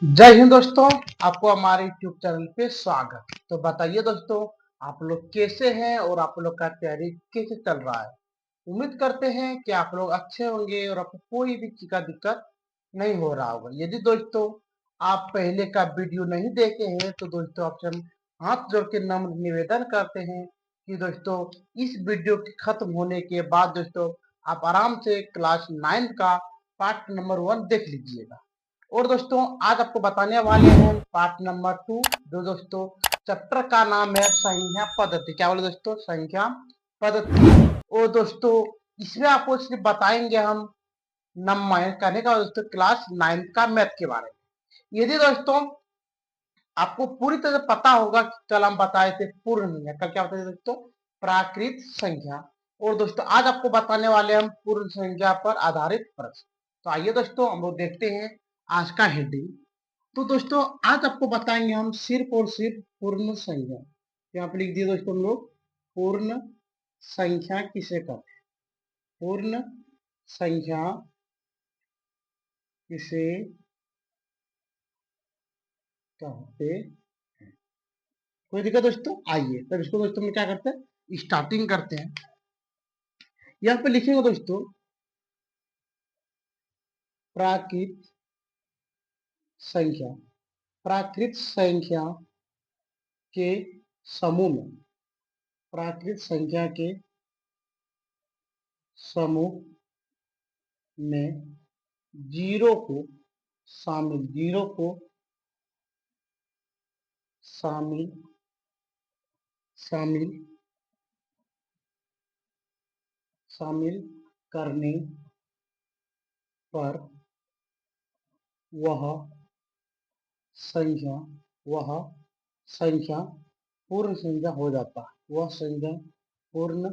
जय हिंद दोस्तों। आपको हमारे YouTube चैनल पे स्वागत। तो बताइए दोस्तों, आप लोग कैसे हैं और आप लोग का तैयारी कैसे चल रहा है। उम्मीद करते हैं कि आप लोग अच्छे होंगे और आपको कोई भी चीज का दिक्कत नहीं हो रहा होगा। यदि दोस्तों आप पहले का वीडियो नहीं देखे हैं तो दोस्तों आपसे हम हाथ जोड़ के नम्र निवेदन करते हैं कि दोस्तों इस वीडियो के खत्म होने के बाद दोस्तों आप आराम से क्लास 9 का पार्ट नंबर 1 देख लीजिएगा। और दोस्तों आज आपको बताने वाले हैं पार्ट नंबर 2, जो दोस्तों चैप्टर का नाम है संख्या पद्धति। क्या बोले दोस्तों? संख्या पद्धति। और दोस्तों इसमें आपको सिर्फ बताएंगे हम नंबर करने का दोस्तों क्लास 9 का मैथ के बारे में। यदि दोस्तों आपको पूरी तरह से पता होगा कि कल हम बताए थे पूर्ण संख्या, कल क्या बताए थे दोस्तों? प्राकृत संख्या। और दोस्तों आज आपको बताने वाले हम पूर्ण संख्या पर आधारित प्रश्न। तो आइए दोस्तों हम लोग देखते हैं आज का हेडिंग। तो दोस्तों आज आपको बताएंगे हम सिर्फ और सिर्फ पूर्ण संख्या। यहाँ पे लिख दिए दोस्तों हम लोग पूर्ण संख्या किसे कहते हैं। पूर्ण संख्या किसे कहते हैं। कोई दिक्कत दोस्तों? आइए तब इसको दोस्तों हम क्या करते हैं, स्टार्टिंग करते हैं। यहाँ पे लिखेंगे दोस्तों प्राकृत संख्या। प्राकृत संख्या के समूह में, प्राकृत संख्या के समूह में जीरो को शामिल, जीरो को शामिल शामिल शामिल करने पर वह संख्या वह संख्या पूर्ण संख्या हो जाता है। वह संख्या पूर्ण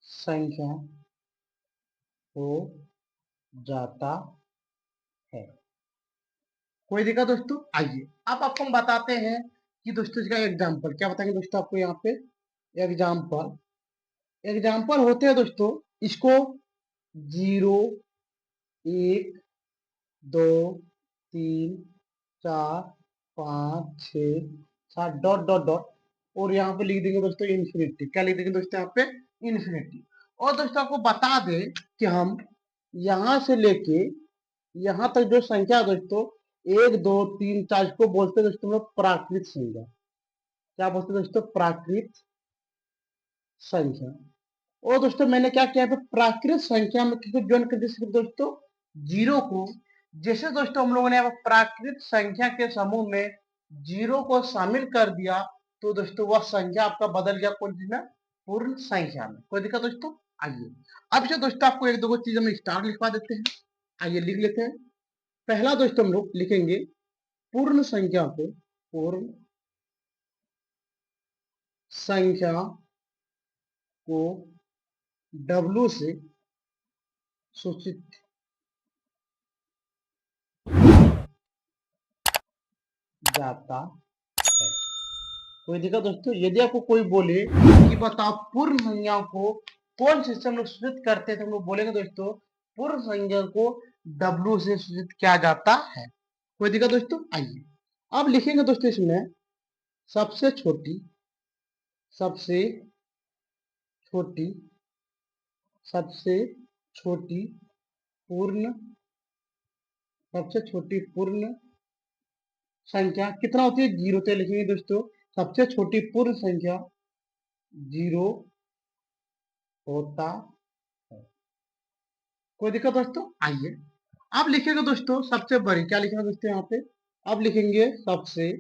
संख्या हो जाता है। कोई दिक्कत दोस्तों? आइए अब आपको हम बताते हैं कि दोस्तों इसका एग्जाम्पल क्या बताएंगे दोस्तों आपको। यहाँ पे एग्जाम्पल एग्जाम्पल होते हैं दोस्तों। इसको 0, 1, 2, 3, 4, 5, 6, 7 डॉट डॉट डॉट और यहाँ पे लिख देंगे दोस्तों इन्फिनिटी। क्या लिख देंगे दोस्तों यहाँ पे? इन्फिनिटी। और दोस्तों आपको बता दें कि हम यहाँ से लेके यहाँ तक जो संख्या है दोस्तों 1, 2, 3, 4 को बोलते हैं दोस्तों हम लोग प्राकृत संख्या। क्या बोलते हैं दोस्तों? प्राकृत संख्या। और दोस्तों मैंने क्या किया है, प्राकृत संख्या में किसको ज्वाइन कर दिया दोस्तों? जीरो को। जैसे दोस्तों हम लोगों ने प्राकृत संख्या के समूह में जीरो को शामिल कर दिया तो दोस्तों वह संख्या आपका बदल गया कौन सी में? पूर्ण संख्या में। कोई दिक्कत दोस्तों? आइए अब से दोस्तों आपको एक दो चीज हम स्टार लिखवा देते हैं। आइए लिख लेते हैं। पहला दोस्तों हम लोग लिखेंगे पूर्ण संख्या को, पूर्ण संख्या को W से सूचित जाता है। कोई दिक्कत दोस्तों? यदि आपको कोई बोले कि बताओ पूर्ण संख्या को कौन से हम लोग सूचित करते हैं तो हम लोग बोलेंगे दोस्तों पूर्ण संख्या को W से सूचित किया जाता है। कोई दिक्कत दोस्तों? आइए अब लिखेंगे दोस्तों इसमें सबसे छोटी, सबसे छोटी, सबसे छोटी पूर्ण, सबसे छोटी पूर्ण संख्या कितना होती है? 0 तो लिखेंगे दोस्तों सबसे छोटी पूर्ण संख्या 0 होता है। कोई दिक्कत दोस्तों? आइए अब लिखेंगे दोस्तों सबसे बड़ी। क्या लिखेंगे दोस्तों यहाँ पे? अब लिखेंगे सबसे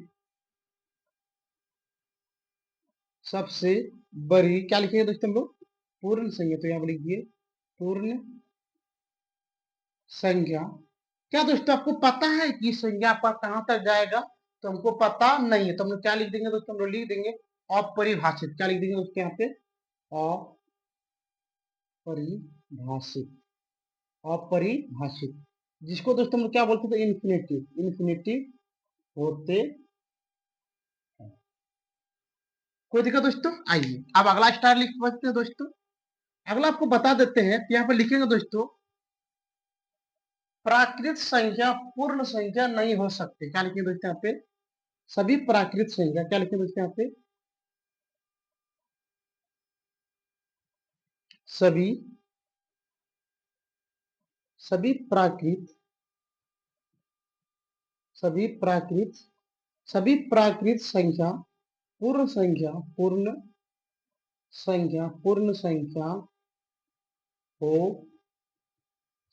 सबसे बड़ी। क्या लिखेंगे दोस्तों हम लोग? पूर्ण संख्या। तो यहाँ पे लिख दिए पूर्ण संख्या। क्या दोस्तों आपको पता है कि संज्ञा पर कहां तक जाएगा? तो हमको पता नहीं है तो हम लोग क्या लिख देंगे दोस्तों? हम लोग लिख देंगे अपरिभाषित। क्या लिख देंगे दोस्तों यहाँ पे? अपरिभाषित। अपरिभाषित जिसको दोस्तों हम लोग क्या बोलते थे? इन्फिनिटिव। इन्फिनिटिव होते हैं। कोई दिक्कत दोस्तों? आइए अब अगला स्टार लिख सकते हैं दोस्तों। अगला आपको बता देते हैं। यहाँ पे लिखेंगे दोस्तों प्राकृत संख्या पूर्ण संख्या नहीं हो सकती। क्या लिखे दोस्तों यहाँ पे? सभी प्राकृत संख्या, क्या लिखे दोस्तों यहाँ पे? सभी सभी प्राकृत सभी प्राकृत सभी प्राकृत संख्या पूर्ण संख्या हो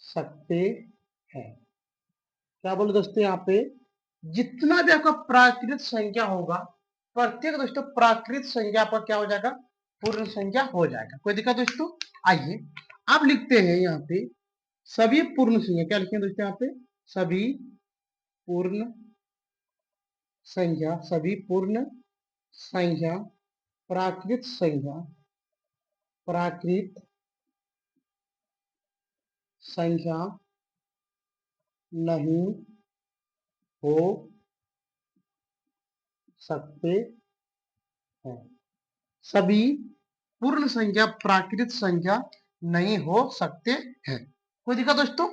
सकते हैं। क्या बोले दोस्तों यहाँ पे? जितना भी आपका प्राकृत संख्या होगा, प्रत्येक दोस्तों प्राकृत संख्या पर क्या हो जाएगा? पूर्ण संख्या हो जाएगा। कोई दिक्कत दोस्तों? आइए अब लिखते हैं यहाँ पे सभी पूर्ण संख्या। क्या लिखें दोस्तों यहाँ पे? सभी पूर्ण सभी पूर्ण संख्या प्राकृत संख्या नहीं हो सकते हैं। सभी पूर्ण संख्या प्राकृत संख्या नहीं हो सकते हैं। कोई दिक्कत दोस्तों?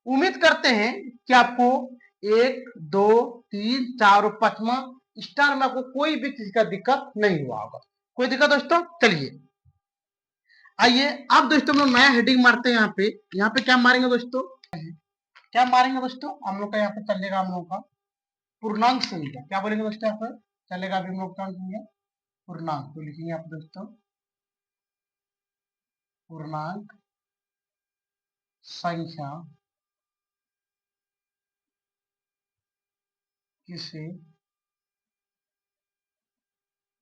उम्मीद करते हैं कि आपको 1, 2, 3, 4 और 5वां स्टार में आपको कोई भी चीज का दिक्कत नहीं हुआ होगा। कोई दिक्कत दोस्तों? चलिए आइए अब दोस्तों हम लोग नया हेडिंग मारते हैं। यहाँ पे क्या मारेंगे दोस्तों? क्या मारेंगे दोस्तों? हम लोग का यहाँ पे चलेगा हम लोग का पूर्णांक संख्या। क्या बोलेंगे दोस्तों? यहाँ पर चलेगा अभी हम लोग का पूर्णांक। तो लिखेंगे आप दोस्तों पूर्णांक संख्या किसे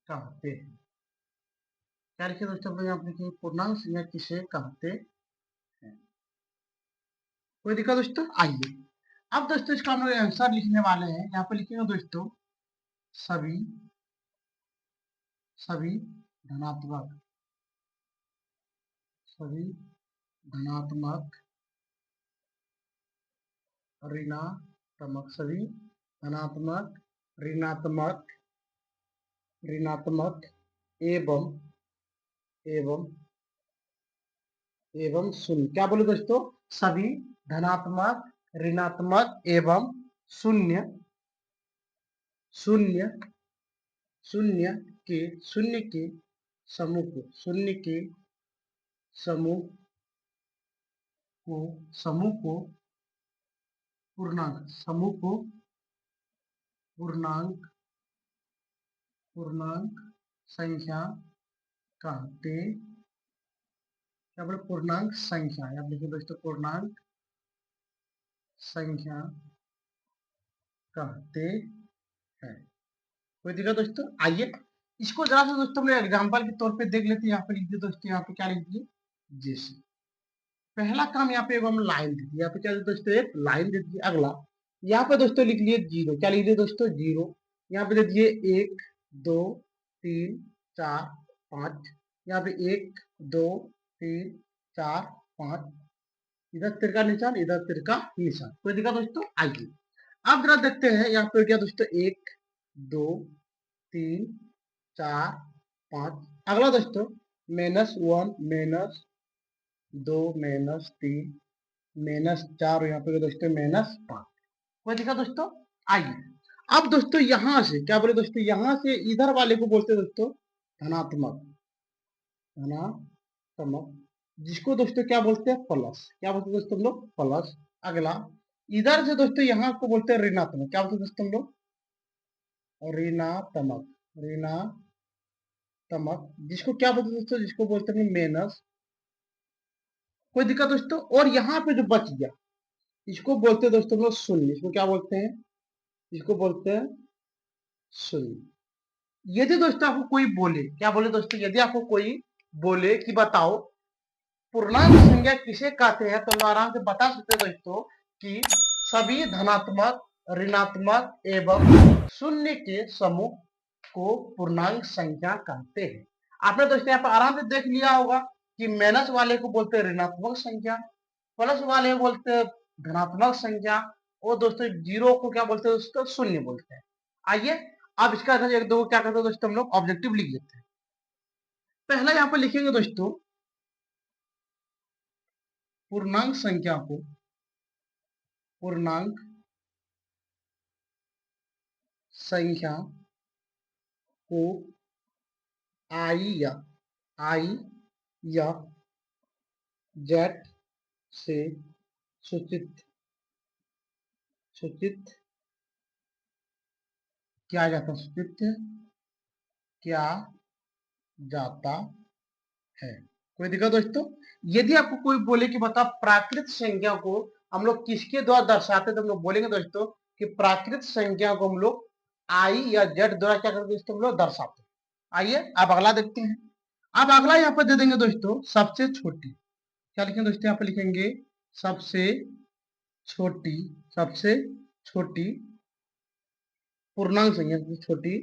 कहते हैं। क्या लिखे दोस्तों? यहाँ पे लिखेंगे पूर्णांक संख्या किसे कहते हैं। कोई दिक्कत दोस्तों? आइए अब दोस्तों इसका हम लोग आंसर लिखने वाले हैं। यहाँ पे लिखेंगे दोस्तों सभी सभी धनात्मक सभी धनात्मक ऋणात्मक सभी धनात्मक ऋणात्मक ऋणात्मक एवं एवं एवं शून्य। क्या बोले दोस्तों? सभी धनात्मक ऋणात्मक एवं शून्य शून्य शून्य के समूह को पूर्णांक संख्या कहते। क्या बोले? पूर्णांक संख्या। आप लिखिए दोस्तों पूर्णांक संख्या कहते हैं। कोई दिक्कत दोस्तों? आइए इसको जरा सा दोस्तों हम एग्जाम्पल के तौर पे देख लेते हैं। यहाँ पे लिख दिए दोस्तों, यहाँ पे क्या लिख दिए? जैसे पहला काम यहाँ पे हम लाइन दे दी। यहाँ पे क्या दोस्तों? एक लाइन दे दी। अगला यहाँ पे दोस्तों लिख लिए जीरो। क्या लिख दिए दोस्तों? जीरो। यहाँ पे दे दिए 1, 2, 3, 4, 5। यहाँ पे 1, 2, 3, 4, 5। इधर तिरका निशान, इधर तिरका निशान। कोई दिक्कत दोस्तों? आइए अब जरा देखते हैं। यहाँ पे क्या दोस्तों? 1, 2, 3, 4, 5। अगला दोस्तों -1, -2, -3, -4 यहाँ पे दोस्तों -5। कोई दिक्कत दोस्तों? आइए अब दोस्तों यहां से क्या बोले दोस्तों? यहां से इधर वाले को बोलते हैं दोस्तों धनात्मक धनात्मक, जिसको दोस्तों क्या बोलते हैं? प्लस। क्या बोलते हैं दोस्तों हम लोग? प्लस। अगला इधर से दोस्तों यहाँ को बोलते हैं ऋणात्मक। क्या बोलते हैं दोस्तों हम लोग? ऋणात्मक ऋणात्मक, जिसको क्या बोलते हैं दोस्तों? जिसको बोलते हैं माइनस। कोई दिक्कत दोस्तों? और यहाँ पे जो बच गया इसको बोलते हैं दोस्तों हम लोग शून्य। इसको क्या बोलते हैं? इसको बोलते हैं शून्य। यदि दोस्तों आपको कोई बोले, क्या बोले दोस्तों? यदि आपको कोई बोले कि बताओ पूर्णांक संख्या किसे कहते हैं, तो हम आराम से बता सकते हैं दोस्तों कि सभी धनात्मक ऋणात्मक एवं शून्य के समूह को पूर्णांक संख्या कहते हैं। आपने दोस्तों यहाँ पर आराम से देख लिया होगा कि माइनस वाले को बोलते हैं ऋणात्मक संख्या, प्लस वाले को बोलते हैं धनात्मक संख्या, और दोस्तों जीरो को क्या बोलते हैं दोस्तों? शून्य बोलते हैं। आइए अब इसका एक दो क्या करते हैं दोस्तों? हम लोग ऑब्जेक्टिव लिख लेते हैं। पहला यहाँ पर लिखेंगे दोस्तों पूर्णांक संख्या को पूर्णांक संख्या को आई या जेड से सूचित किया जाता है। कोई दिक्कत दोस्तों? यदि आपको कोई बोले कि बता प्राकृत संख्या को हम लोग किसके द्वारा दर्शाते, तो हम लोग बोलेंगे दोस्तों कि प्राकृत संख्या को हम लोग आई या जेड द्वारा क्या करते दोस्तों, हम लोग दर्शाते हैं। आइए अब अगला देखते हैं। अब अगला यहाँ पर दे देंगे दोस्तों सबसे छोटी। क्या लिखेंगे दोस्तों? यहाँ पर लिखेंगे सबसे छोटी पूर्णांक संख्या, छोटी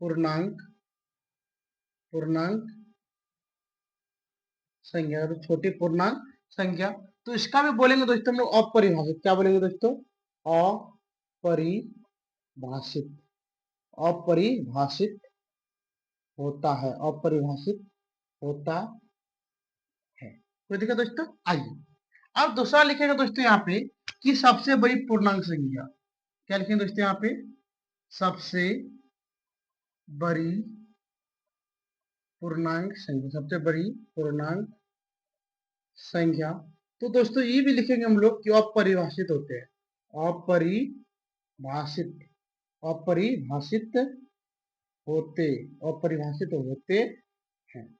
पूर्णांक संख्या, तो छोटी पूर्णांक संख्या, तो इसका भी बोलेंगे दोस्तों हम लोग अपरिभाषित। क्या बोलेंगे दोस्तों? अपरिभाषित। अपरिभाषित होता है, अपरिभाषित होता है। कोई दिक्कत दोस्तों? आइए अब दूसरा लिखेंगे दोस्तों यहाँ पे कि सबसे बड़ी पूर्णांक संख्या। क्या लिखेंगे दोस्तों यहाँ पे? सबसे बड़ी पूर्णांक संख्या, सबसे बड़ी पूर्णांक संख्या। तो दोस्तों ये भी लिखेंगे हम लोग कि अपरिभाषित होते हैं, अपरिभाषित होते हैं।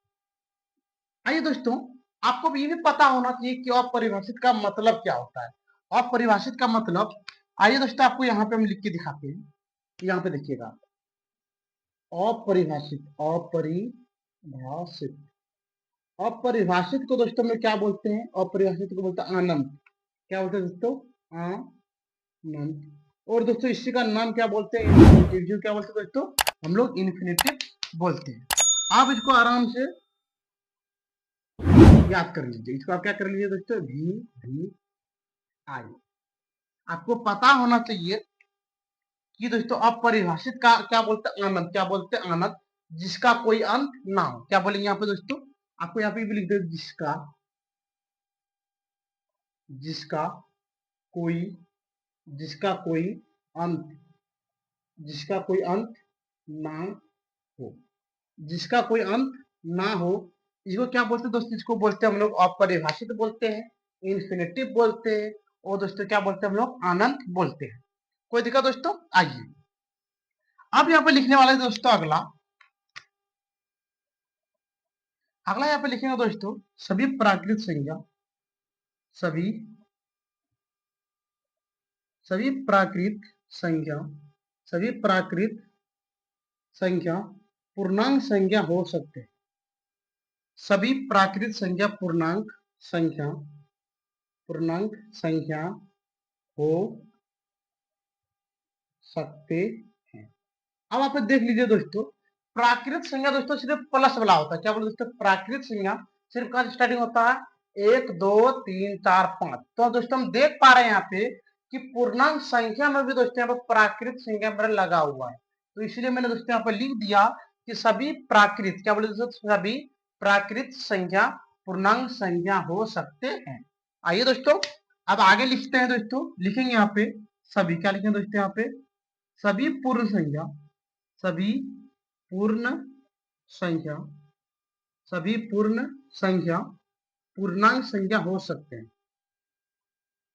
आइए दोस्तों, आपको ये भी पता होना चाहिए कि अपरिभाषित का मतलब क्या होता है। अपरिभाषित का मतलब, आइए दोस्तों आपको यहाँ पे हम लिख के दिखाते हैं। यहाँ पे देखिएगा, अपरिभाषित को दोस्तों में क्या बोलते हैं? अपरिभाषित को बोलते हैं अनंत। क्या बोलते हैं दोस्तों? अनंत। और दोस्तों इसी का नाम क्या बोलते हैं? इन्फिनिटिव। जो क्या बोलते हैं दोस्तों? हम लोग इन्फिनिटिव बोलते हैं। आप इसको आराम से याद कर लीजिए। इसको आप क्या कर लीजिए दोस्तों? वी आई। आपको पता होना चाहिए कि दोस्तों अपरिभाषित का क्या बोलते हैं? अनंत। क्या बोलते हैं? अनंत, जिसका कोई अंत ना हो। क्या बोलेंगे यहाँ पे दोस्तों? आपको यहाँ पे भी लिख दो, जिसका कोई अंत ना हो, जिसका कोई अंत ना हो, इसको क्या बोलते हैं दोस्तों? इसको बोलते हैं हम लोग अपरिभाषित बोलते हैं, इन्फिनिटिव बोलते हैं, और दोस्तों क्या बोलते हैं हम लोग? अनंत बोलते हैं। कोई दिक्कत दोस्तों? आइए अब यहाँ पे लिखने वाले दोस्तों अगला यहाँ पे लिखेंगे दोस्तों सभी प्राकृत संख्या, सभी प्राकृत संख्या, पूर्णांक संख्या हो सकते हैं। सभी प्राकृत संख्या पूर्णांक संख्या हो सकते हैं। अब आप देख लीजिए दोस्तों, प्राकृत संख्या दोस्तों सिर्फ प्लस वाला होता है। क्या बोले दोस्तों? प्राकृत संख्या सिर्फ कहां से स्टार्टिंग होता है? 1 2 3 4 5। तो दोस्तों हम देख पा रहे हैं यहाँ पे कि पूर्णांक संख्या में भी दोस्तों यहाँ पे प्राकृत संख्या मेरा लगा हुआ है। तो इसलिए मैंने दोस्तों यहाँ पे लिख दिया कि सभी प्राकृत, क्या बोले दोस्तों? सभी प्राकृत संख्या पूर्णांक संख्या हो सकते हैं। आइए दोस्तों अब आगे लिखते हैं दोस्तों, लिखेंगे यहाँ पे सभी। क्या लिखेंगे दोस्तों यहाँ पे? सभी पूर्ण संख्या, सभी पूर्ण संख्या, पूर्णांक संख्या हो सकते हैं।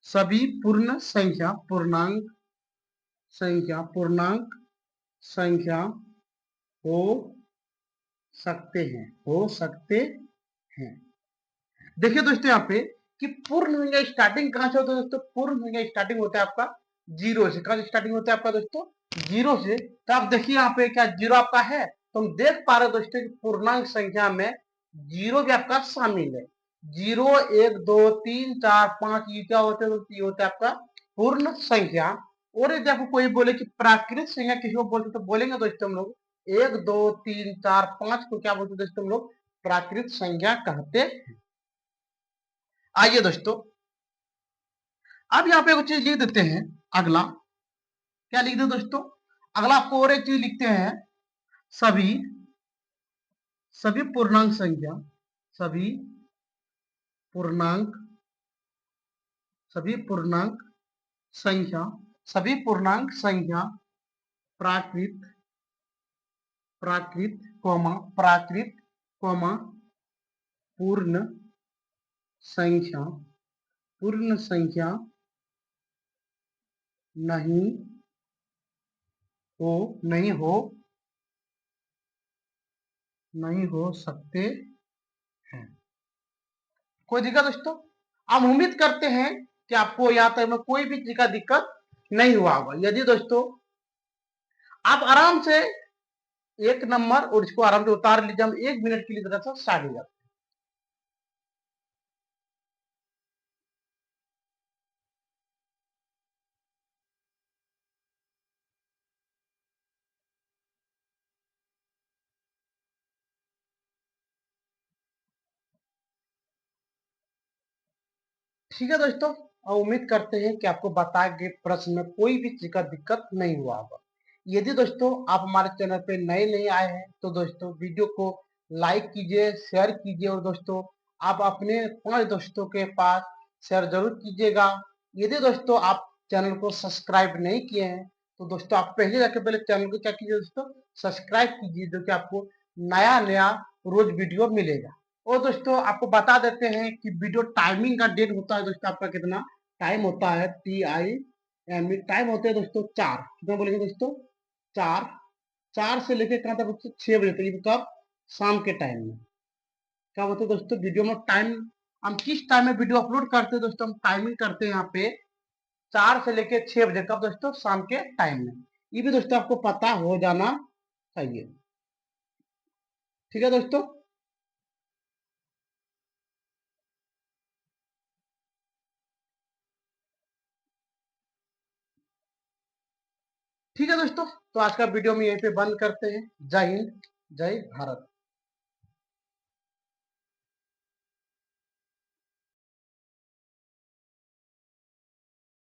सभी पूर्ण संख्या पूर्णांक संख्या हो सकते हैं। देखिए दोस्तों यहाँ पे कि पूर्ण संख्या स्टार्टिंग कहां से होता है दोस्तों? पूर्ण संख्या स्टार्टिंग होता है आपका जीरो से। कहां से स्टार्टिंग होता है आपका दोस्तों? जीरो से। तो आप देखिए यहाँ पे क्या जीरो आपका है? तो हम देख पा रहे हैं दोस्तों कि पूर्णांक संख्या में जीरो भी आपका शामिल है। 0 1 2 3 4 5 ये क्या होते हैं दोस्तों? ये होता है आपका पूर्ण संख्या। और यदि आपको कोई बोले कि प्राकृत संख्या किसी को बोलते तो बोलेंगे दोस्तों हम लोग 1 2 3 4 5 को क्या बोलते दोस्तों? हम लोग प्राकृत संख्या कहते हैं। आइए दोस्तों अब यहाँ पे कुछ चीज लिख देते हैं। अगला क्या लिख दे दोस्तों? अगला आपको और एक चीज लिखते हैं, सभी पूर्णांक संख्या, सभी पूर्णांक संख्या, सभी पूर्णांक संख्या प्राकृत प्राकृत प्राकृत पूर्ण संख्या नहीं हो नहीं हो नहीं हो सकते हैं। कोई दिक्कत दोस्तों? हम उम्मीद करते हैं कि आपको यहाँ तक में कोई भी चीज का दिक्कत नहीं हुआ होगा। यदि दोस्तों आप आराम से एक नंबर और इसको आराम से उतार लीजिए, हम 1 मिनट के लिए जरा सा स्टार्ट हो जाते। ठीक है दोस्तों, और उम्मीद करते हैं कि आपको बताए गए प्रश्न में कोई भी चीज का दिक्कत नहीं हुआ होगा। यदि दोस्तों आप हमारे चैनल पे नए नहीं आए हैं तो दोस्तों वीडियो को लाइक कीजिए, शेयर कीजिए और दोस्तों आप अपने 5 दोस्तों के पास शेयर जरूर कीजिएगा। यदि दोस्तों आप चैनल को सब्सक्राइब नहीं किए हैं तो दोस्तों आप पहले जाके पहले चैनल को क्या कीजिए दोस्तों, सब्सक्राइब कीजिए, जो कि आपको नया नया रोज वीडियो मिलेगा। और दोस्तों आपको बता देते हैं कि वीडियो टाइमिंग का डेट होता है दोस्तों, आपका कितना टाइम होता है, TIM टाइम होते हैं दोस्तों 4, कितना बोलेंगे दोस्तों, 4, 4 से लेके कहाँ तक दोस्तों 6 बजे तक। ये कब? शाम के टाइम में। क्या होता है दोस्तों वीडियो में टाइम, हम किस टाइम में वीडियो अपलोड करते हैं दोस्तों, हम टाइमिंग करते हैं यहाँ पे 4 से लेके 6 बजे, कब दोस्तों, शाम के टाइम में। ये भी दोस्तों आपको पता हो जाना चाहिए। ठीक है दोस्तों? ठीक है दोस्तों, तो आज का वीडियो में यहीं पे बंद करते हैं। जय हिंद, जय भारत।